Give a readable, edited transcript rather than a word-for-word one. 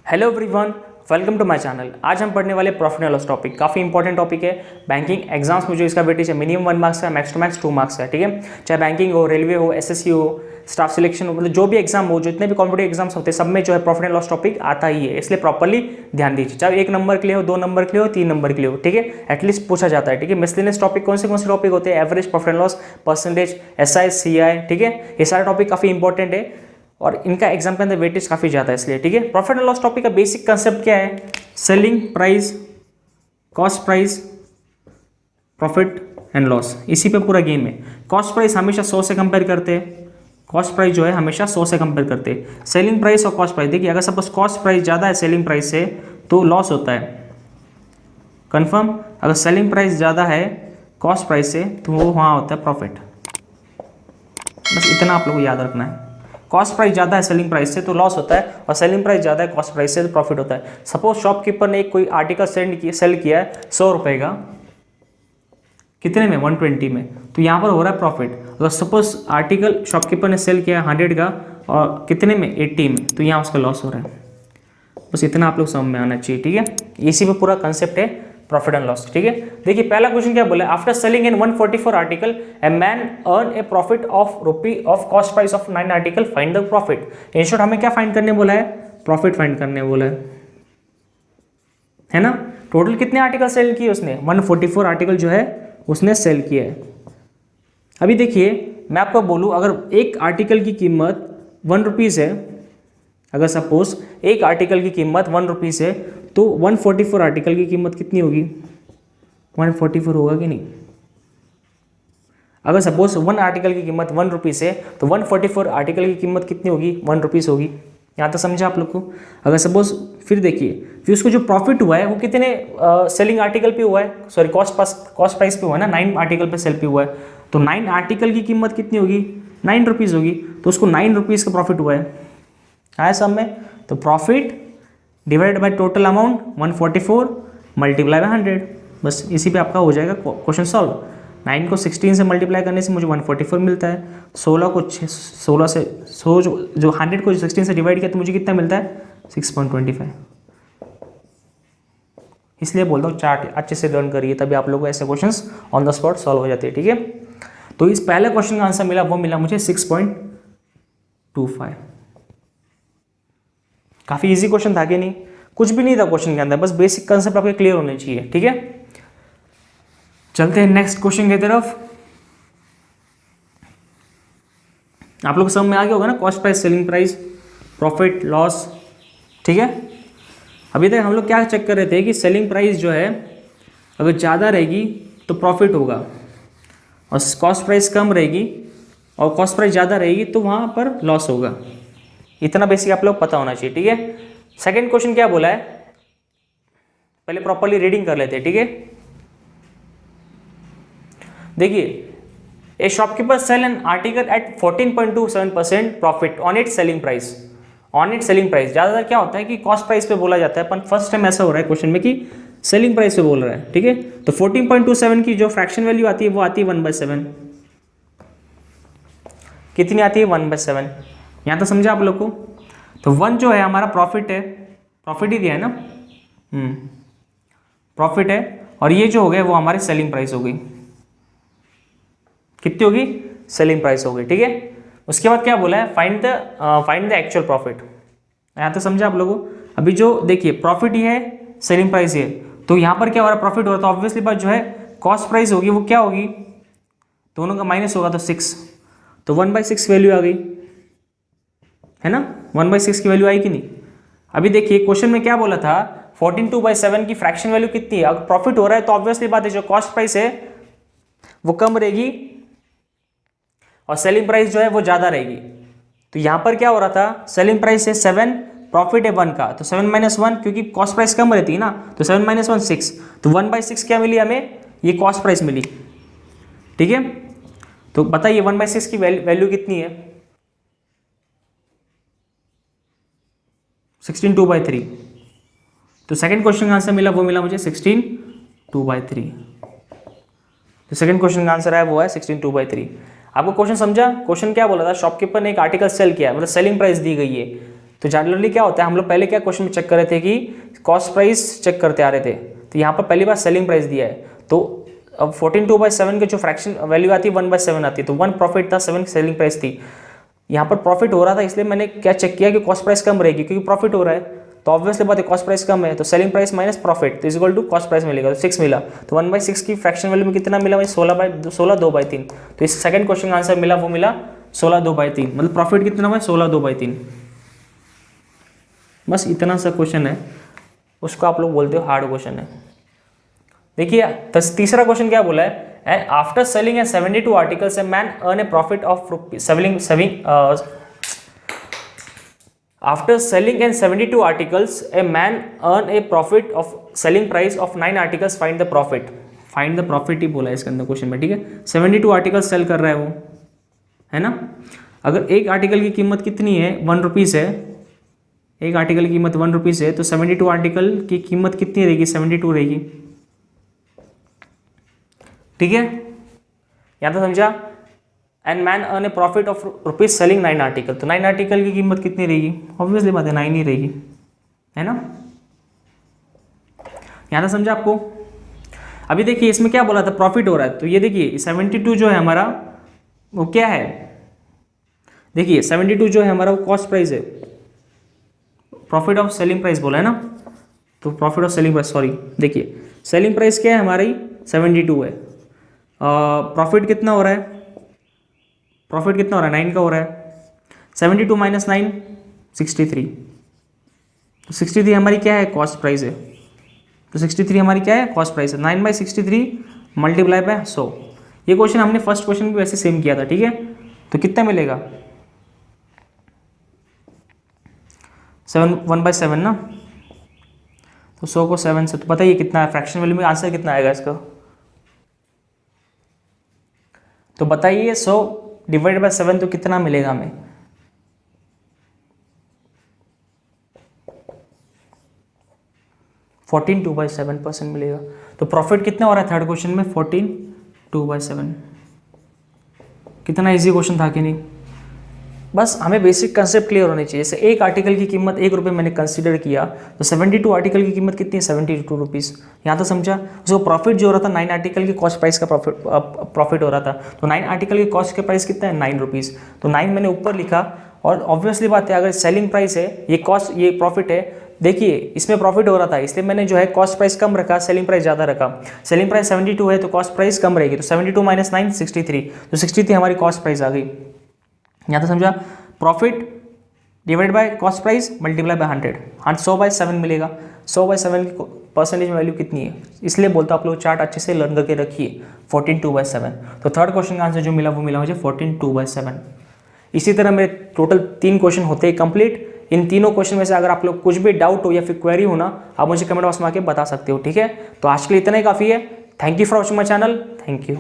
Hello everyone, welcome to my channel. आज हम पढ़ने वाले प्रॉफिट एंड लॉस टॉपिक। काफ़ी इंपॉर्टेंट टॉपिक है। बैंकिंग एग्जाम्स में जो इसका वेटेज है मिनिमम 1 मार्क्स है, मैक्स टू मैक्स 2 मार्क्स है। ठीक है, चाहे बैंकिंग हो, रेलवे हो, एसएससी हो, स्टाफ सिलेक्शन हो, मतलब जो भी एग्जाम हो, जितने भी कॉम्पिटेटिव एग्जाम्स होते हैं सब में जो है प्रॉफिट एंड लॉस टॉपिक आता ही है। इसलिए प्रॉपर्ली ध्यान दीजिए, चाहे 1 नंबर के लिए हो, 2 नंबर के लिए हो, 3 नंबर के लिए हो। ठीक है, एटलीस्ट पूछा जाता है। ठीक है, मिसलेनियस टॉपिक कौन से टॉपिक होते हैं? Average, profit and loss, percentage, SI, CI. ठीक है, ये सारे टॉपिक काफ़ी इंपॉर्टेंट है और इनका एग्जाम के अंदर वेटेज काफ़ी ज़्यादा है इसलिए। ठीक है, प्रॉफिट एंड लॉस टॉपिक का बेसिक कंसेप्ट क्या है? Selling price, cost price, profit and loss, इसी पे पूरा गेम है। कॉस्ट प्राइस हमेशा 100 से कंपेयर करते हैं। कॉस्ट प्राइस जो है हमेशा 100 से कंपेयर करते हैं। सेलिंग प्राइस और कॉस्ट प्राइस, देखिए अगर सपोज कॉस्ट प्राइस ज़्यादा है सेलिंग प्राइस से तो लॉस होता है, कंफर्म। अगर सेलिंग प्राइस ज़्यादा है कॉस्ट प्राइस से तो वो वहाँ होता है प्रॉफिट। बस इतना आप लोगों को याद रखना है। कॉस्ट प्राइस ज़्यादा है सेलिंग प्राइस से तो लॉस होता है, और सेलिंग प्राइस ज़्यादा है कॉस्ट प्राइस से तो प्रॉफिट होता है। सपोज शॉपकीपर ने कोई आर्टिकल सेल किया है 100 रुपये का, कितने में? 120 में, तो यहाँ पर हो रहा है प्रॉफिट। अगर सपोज आर्टिकल शॉपकीपर ने सेल किया है 100 का और कितने में? 80 में, तो यहाँ उसका लॉस हो रहा है। बस इतना आप लोग समझ में आना चाहिए। ठीक है, इसी पे पूरा कंसेप्ट है प्रॉफिट एंड लॉस। ठीक है, देखिए पहला क्वेश्चन क्या बोला है? After selling in 144 article a man earn A profit of rupee of cost price of 9 article, find the profit. In short हमें क्या फाइंड करने बोला है? प्रॉफिट फाइंड करने बोला है ना। टोटल कितने आर्टिकल सेल किए उसने? 144 आर्टिकल जो है उसने सेल किया है। अभी देखिए मैं आपको बोलूँ, अगर एक आर्टिकल की कीमत 1 रुपीज़ है, अगर सपोज एक आर्टिकल की कीमत 1 रुपीज़ है तो 144 आर्टिकल की कीमत कितनी होगी? 144 होगा कि नहीं? अगर सपोज 1 आर्टिकल की कीमत 1 रुपीज़ है तो 144 आर्टिकल की कीमत कितनी होगी? 1 रुपीज़ होगी। यहाँ तक समझा आप लोग को? अगर सपोज फिर देखिए, फिर उसको जो प्रॉफिट हुआ है वो कितने सेलिंग आर्टिकल पे हुआ है, सॉरी कॉस्ट प्राइस पे हुआ है ना, 9 आर्टिकल पे सेल पे हुआ है, तो 9 आर्टिकल की कीमत कितनी होगी? 9 रुपीज़ होगी, तो उसको 9 रुपीज़ का प्रॉफिट हुआ है। आया सब में? तो profit divide by total amount 144 multiply by 100, बस इसी पे आपका हो जाएगा क्वेश्चन सॉल्व। 9 को 16 से मल्टीप्लाई करने से मुझे 144 मिलता है। 16 को 16 से जो 100 को 16 से डिवाइड किया तो मुझे कितना मिलता है? 6.25। इसलिए बोलता हूँ चार्ट अच्छे से लर्न करिए, तभी आप लोगों को ऐसे questions on the spot solve हो जाते हैं। ठीक है, तो इस पहले क्वेश्चन का आंसर मिला, वो मिला मुझे 6.25। काफ़ी इजी क्वेश्चन था कि नहीं? कुछ भी नहीं था क्वेश्चन के अंदर, बस बेसिक कंसेप्ट आपके क्लियर होने चाहिए। ठीक है, चलते हैं नेक्स्ट क्वेश्चन की तरफ। आप लोग समझ में आ गया होगा ना, cost price, selling price, profit loss. ठीक है, अभी तक हम लोग क्या चेक कर रहे थे कि सेलिंग प्राइस जो है अगर ज़्यादा रहेगी तो प्रॉफिट होगा, और कॉस्ट प्राइस कम रहेगी और कॉस्ट प्राइस ज़्यादा रहेगी तो वहाँ पर लॉस होगा। इतना बेसिक आप लोग पता होना चाहिए। ठीक है, सेकंड क्वेश्चन क्या बोला है, पहले प्रॉपर्ली रीडिंग कर लेते हैं। ठीक है, देखिए a shopkeeper sell an article at 14.27% profit on it selling price. On it selling price ज़्यादातर क्या होता है कि कॉस्ट प्राइस पे बोला जाता है, पर फर्स्ट टाइम ऐसा हो रहा है क्वेश्चन में कि सेलिंग प्राइस पे बोल रहा है। ठीक है, तो 14.27 की जो फ्रैक्शन वैल्यू आती है वो आती है 1/7। कितनी आती है? 1/7। यहाँ तो समझा आप लोग को? तो 1 जो है हमारा प्रॉफिट है, प्रॉफिट ही दिया है ना, प्रॉफिट है, और ये जो हो गया वो हमारी सेलिंग प्राइस हो गई। कितनी होगी? सेलिंग प्राइस हो गई। ठीक है, उसके बाद क्या बोला है? Find the actual profit. यहाँ तो समझा आप लोगों? अभी जो देखिए प्रॉफिट ही है, सेलिंग प्राइस है, तो यहाँ पर क्या हो रहा है? प्रॉफिट हो रहा है, तो ऑब्वियसली बात जो है कॉस्ट प्राइस होगी वो क्या होगी? दोनों का माइनस होगा तो 6, तो 1/6 वैल्यू आ गई है ना। 1/6 की वैल्यू आई कि नहीं? अभी देखिए क्वेश्चन में क्या बोला था? 14/2/7 की फ्रैक्शन वैल्यू कितनी है? अगर प्रॉफिट हो रहा है तो ऑब्वियसली बात है जो कॉस्ट प्राइस है वो कम रहेगी और सेलिंग प्राइस जो है वो ज्यादा रहेगी। तो यहां पर क्या हो रहा था? सेलिंग प्राइस है 7, प्रॉफिट है 1 का, तो 7 - 1, क्योंकि कॉस्ट प्राइस कम रहती है ना, तो 7 - 1 6, तो 1/6 क्या मिली हमें? ये कॉस्ट प्राइस मिली। ठीक है, तो बताइए 1/6 की वैल्यू कितनी है? 16/2/3। तो सेकंड क्वेश्चन का आंसर मिला, वो मिला मुझे 16/2/3। तो सेकंड क्वेश्चन का आंसर है वो है 16/2/3। आपको क्वेश्चन समझा? क्वेश्चन क्या बोला था? शॉपकीपर ने एक आर्टिकल सेल किया, मतलब सेलिंग प्राइस दी गई है, तो जनरली क्या होता है, हम लोग पहले क्या क्वेश्चन में चेक कर रहे थे कि कॉस्ट प्राइस चेक करते आ रहे थे, तो यहाँ पर पहली बार सेलिंग प्राइस दिया है, तो अब 14 2/7 के जो फ्रैक्शन वैल्यू आती है 1/7 आती है, तो 1 प्रॉफिट था, 7 सेलिंग प्राइस थी। यहाँ पर प्रॉफिट हो रहा था, इसलिए मैंने क्या चेक किया कि कॉस्ट प्राइस कम रहेगी, क्योंकि प्रॉफिट हो रहा है, तो ऑब्वियसली बात है कॉस्ट प्राइस कम है, तो सेलिंग प्राइस माइनस प्रॉफिट तो इक्वल टू कॉस्ट प्राइस मिलेगा, तो 6 मिला। तो 1/6 की फ्रैक्शन वैल्यू में कितना मिला भाई, 16 2/3। तो इस सेकंड क्वेश्चन का आंसर मिला, वो मिला 16 2/3, मतलब प्रॉफिट कितना हुआ, 16 2/3। बस इतना सा क्वेश्चन है, उसको आप लोग बोलते हो हार्ड क्वेश्चन है। देखिए तीसरा क्वेश्चन क्या बोला है, and after selling and 72 articles a man earn A profit of after selling and 72 articles a man earn a profit of selling price of 9 articles, find the profit ही बोला है इसके अंदर क्वेश्चन में, ठीक है। 72 आर्टिकल्स सेल कर रहा है वो, है ना। अगर एक आर्टिकल की कीमत कितनी है, 1 रुपीज़ है, एक आर्टिकल की कीमत 1 रुपीज़ है, तो 72 आर्टिकल की कीमत कितनी रहेगी, 72 रहेगी, ठीक है। यहाँ तो समझा। And man earn A profit of rupees selling 9 article, तो 9 आर्टिकल की कीमत कितनी रहेगी, ऑब्वियसली बात है 9 ही रहेगी, है ना। यहाँ तक समझा आपको। अभी देखिए इसमें क्या बोला था, प्रॉफिट हो रहा है, तो ये देखिए 72 जो है हमारा वो क्या है, देखिए 72 जो है हमारा वो कॉस्ट प्राइस है, प्रॉफिट ऑफ सेलिंग प्राइस बोला है ना, तो profit of selling price, sorry देखिए सेलिंग प्राइस क्या है हमारी 72 है, प्रॉफिट कितना हो रहा है, प्रॉफिट कितना हो रहा है, 9 का हो रहा है, 72 माइनस 9 63, तो 63 हमारी क्या है, कॉस्ट प्राइस है, तो 63 हमारी क्या है, कॉस्ट प्राइस है, 9/63 मल्टीप्लाई बाय 100। ये क्वेश्चन हमने फर्स्ट क्वेश्चन भी वैसे सेम किया था, ठीक है। तो कितना मिलेगा, 1/7 ना, तो 100 को 7 से, तो बताइए कितना है फ्रैक्शन वैल्यू में, आंसर कितना आएगा इसका, तो बताइए 100 डिवाइड बाय 7 तो कितना मिलेगा हमें, 14 2/7% मिलेगा। तो प्रॉफिट कितना हो रहा है थर्ड क्वेश्चन में, 14 2/7। कितना इजी क्वेश्चन था कि नहीं। बस हमें बेसिक कंसेप्ट क्लियर होने चाहिए। जैसे एक आर्टिकल की कीमत 1 रुपये मैंने कंसीडर किया, तो 72 आर्टिकल की कीमत कितनी है, 72 रुपीज़। यहाँ तो समझा। उसको प्रॉफिट जो हो रहा था 9 आर्टिकल की कॉस्ट प्राइस का प्रॉफिट हो रहा था, तो 9 आर्टिकल की कॉस्ट के प्राइस कितना है, 9 रुपीज़। तो 9 मैंने ऊपर लिखा, और ऑब्वियसली बात है अगर सेलिंग प्राइस है, ये कॉस्ट, ये प्रॉफिट है, देखिए इसमें प्रॉफिट हो रहा था इसलिए मैंने जो है कॉस्ट प्राइस कम रखा, सेलिंग प्राइस ज़्यादा रखा। सेलिंग प्राइस 72 है तो कॉस्ट प्राइस कम रहेगी, तो 72 माइनस 9 63, तो 63 हमारी कॉस्ट प्राइस आ गई। यहाँ तो समझा। Profit divide by cost price multiply by 100, 100/7 मिलेगा। 100/7 की परसेंटेज वैल्यू कितनी है, इसलिए बोलता हूँ आप लोग चार्ट अच्छे से लर्न करके रखिए। 14 2/7, तो थर्ड क्वेश्चन का आंसर जो मिला वो मिला मुझे 14 2/7। इसी तरह मेरे टोटल 3 क्वेश्चन होते हैं कंप्लीट। इन तीनों क्वेश्चन में से अगर आप लोग कुछ भी डाउट हो या फिर क्वेरी हो ना, आप मुझे कमेंट बॉक्स में आके बता सकते हो, ठीक है। तो आज के लिए इतना ही काफ़ी है। Thank you for watching my channel, thank you.